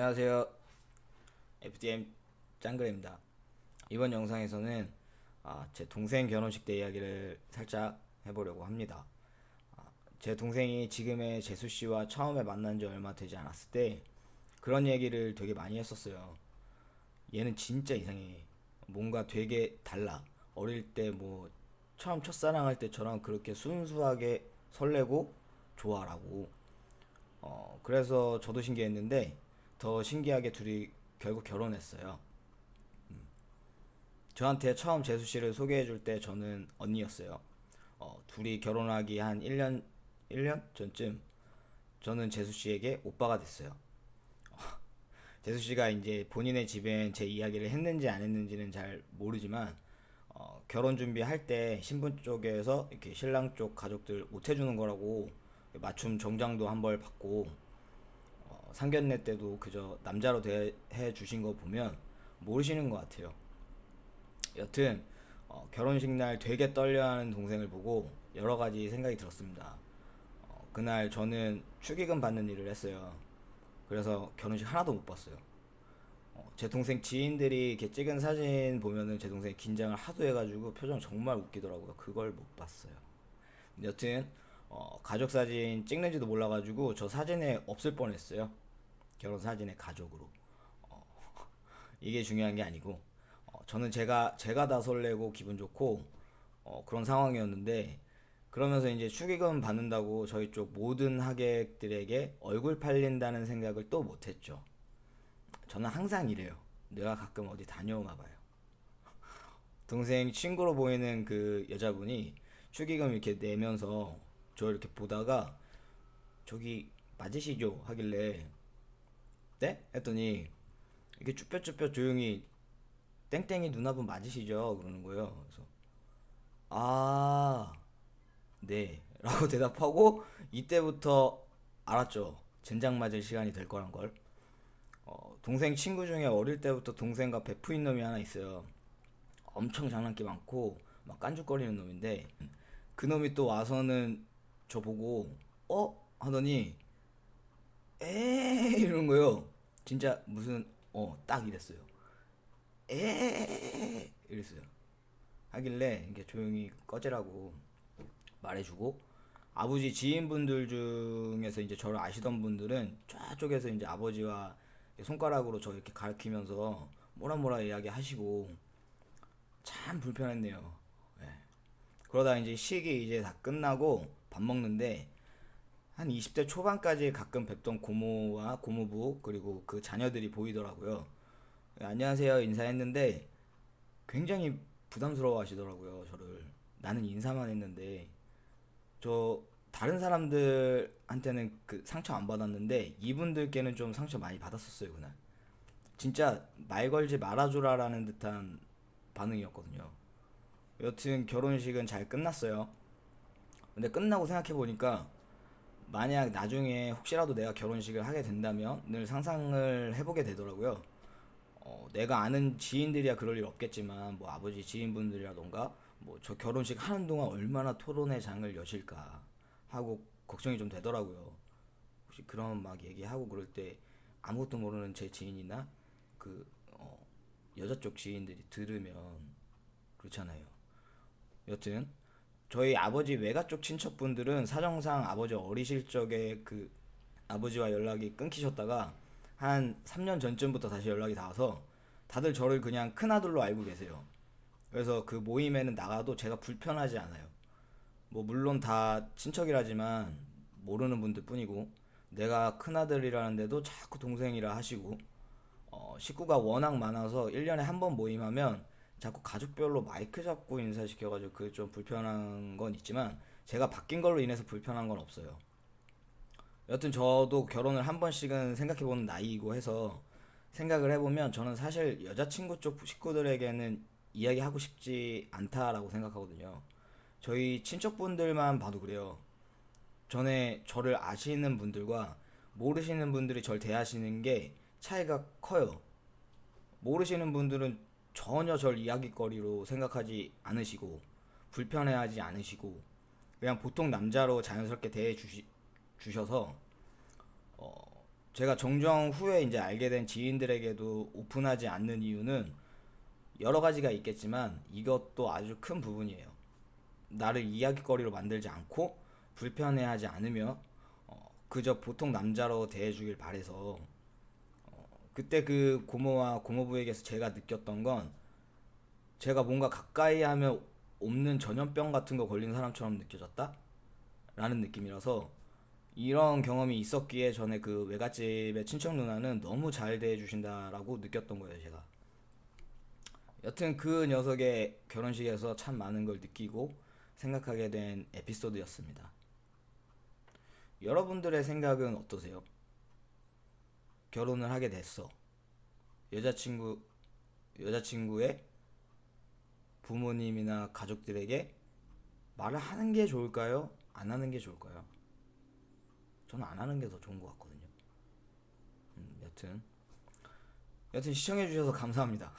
안녕하세요. FDM 짱그레입니다. 이번 영상에서는 제 동생 결혼식 때 이야기를 살짝 해보려고 합니다. 제 동생이 지금의 재수 씨와 처음에 만난 지 얼마 되지 않았을 때 그런 얘기를 되게 많이 했었어요. 얘는 진짜 이상해. 뭔가 되게 달라. 어릴 때 뭐 처음 첫사랑할 때처럼 그렇게 순수하게 설레고 좋아라고. 그래서 저도 신기했는데 더 신기하게 둘이 결국 결혼했어요. 저한테 처음 재수 씨를 소개해 줄 때 저는 언니였어요. 둘이 결혼하기 한 1년 전쯤 저는 재수 씨에게 오빠가 됐어요. 재수 씨가 이제 본인의 집엔 제 이야기를 했는지 안 했는지는 잘 모르지만 결혼 준비할 때 신부 쪽에서 이렇게 신랑 쪽 가족들 못 해주는 거라고 맞춤 정장도 한 벌 받고 상견례 때도 그저 남자로 대해 주신 거 보면 모르시는 것 같아요. 여튼 결혼식 날 되게 떨려하는 동생을 보고 여러 가지 생각이 들었습니다. 그날 저는 축의금 받는 일을 했어요. 그래서 결혼식 하나도 못 봤어요. 제 동생 지인들이 이렇게 찍은 사진 보면은 제 동생이 긴장을 하도 해가지고 표정 정말 웃기더라고요. 그걸 못 봤어요. 여튼 가족 사진 찍는지도 몰라가지고 저 사진에 없을 뻔했어요. 결혼 사진의 가족으로. 어, 이게 중요한 게 아니고 저는 제가 다 설레고 기분 좋고 그런 상황이었는데 그러면서 이제 축의금 받는다고 저희 쪽 모든 하객들에게 얼굴 팔린다는 생각을 또 못했죠. 저는 항상 이래요. 내가 가끔 어디 다녀오나 봐요. 동생 친구로 보이는 그 여자분이 축의금 이렇게 내면서 저 이렇게 보다가 저기 맞으시죠? 하길래 네? 했더니 이렇게 쭈뼛쭈뼛 조용히 땡땡이 누나분 맞으시죠? 그러는 거예요. 그래서 아, 네. 라고 대답하고 이때부터 알았죠. 젠장 맞을 시간이 될 거란 걸. 동생 친구 중에 어릴 때부터 동생과 베프인 놈이 하나 있어요. 엄청 장난기 많고 막 깐죽거리는 놈인데 그 놈이 또 와서는 저 보고 하더니 에 이러는 거예요. 진짜 무슨 딱 이랬어요. 에 이랬어요. 하길래 이게 조용히 꺼지라고 말해주고 아버지 지인분들 중에서 이제 저를 아시던 분들은 저쪽에서 이제 아버지와 손가락으로 저 이렇게 가리키면서 뭐라 뭐라 이야기 하시고 참 불편했네요. 예. 그러다 이제 식이 이제 다 끝나고 밥 먹는데 한 20대 초반까지 가끔 뵙던 고모와 고모부 그리고 그 자녀들이 보이더라고요. 예, 안녕하세요 인사했는데 굉장히 부담스러워 하시더라고요 저를. 나는 인사만 했는데 저 다른 사람들한테는 그 상처 안 받았는데 이분들께는 좀 상처 많이 받았었어요 그날. 진짜 말 걸지 말아줘라라는 듯한 반응이었거든요. 여튼 결혼식은 잘 끝났어요. 근데 끝나고 생각해보니까 만약 나중에 혹시라도 내가 결혼식을 하게 된다면 늘 상상을 해보게 되더라고요. 내가 아는 지인들이야 그럴 일 없겠지만 뭐 아버지 지인분들이라던가 뭐 저 결혼식 하는 동안 얼마나 토론의 장을 여실까 하고 걱정이 좀 되더라고요. 혹시 그런 막 얘기하고 그럴 때 아무것도 모르는 제 지인이나 그 여자 쪽 지인들이 들으면 그렇잖아요. 여튼 저희 아버지 외가 쪽 친척분들은 사정상 아버지 어리실 적에 그 아버지와 연락이 끊기셨다가 한 3년 전쯤부터 다시 연락이 닿아서 다들 저를 그냥 큰아들로 알고 계세요. 그래서 그 모임에는 나가도 제가 불편하지 않아요. 뭐 물론 다 친척이라지만 모르는 분들 뿐이고 내가 큰아들이라는데도 자꾸 동생이라 하시고 식구가 워낙 많아서 1년에 한 번 모임하면 자꾸 가족별로 마이크 잡고 인사시켜가지고 그게 좀 불편한 건 있지만 제가 바뀐 걸로 인해서 불편한 건 없어요. 여튼 저도 결혼을 한 번씩은 생각해보는 나이이고 해서 생각을 해보면 저는 사실 여자친구 쪽 식구들에게는 이야기하고 싶지 않다라고 생각하거든요. 저희 친척분들만 봐도 그래요. 전에 저를 아시는 분들과 모르시는 분들이 절 대하시는 게 차이가 커요. 모르시는 분들은 전혀 절 이야기거리로 생각하지 않으시고 불편해하지 않으시고 그냥 보통 남자로 자연스럽게 대해 주셔서 제가 정정 후에 이제 알게 된 지인들에게도 오픈하지 않는 이유는 여러 가지가 있겠지만 이것도 아주 큰 부분이에요. 나를 이야기거리로 만들지 않고 불편해하지 않으며 그저 보통 남자로 대해주길 바래서 그때 그 고모와 고모부에게서 제가 느꼈던 건 제가 뭔가 가까이 하면 옮는 전염병 같은 거 걸린 사람처럼 느껴졌다? 라는 느낌이라서 이런 경험이 있었기에 전에 그 외갓집의 친척 누나는 너무 잘 대해주신다라고 느꼈던 거예요, 제가. 여튼 그 녀석의 결혼식에서 참 많은 걸 느끼고 생각하게 된 에피소드였습니다. 여러분들의 생각은 어떠세요? 결혼을 하게 됐어. 여자친구, 여자친구의 부모님이나 가족들에게 말을 하는 게 좋을까요? 안 하는 게 좋을까요? 저는 안 하는 게 더 좋은 것 같거든요. 여튼 시청해주셔서 감사합니다.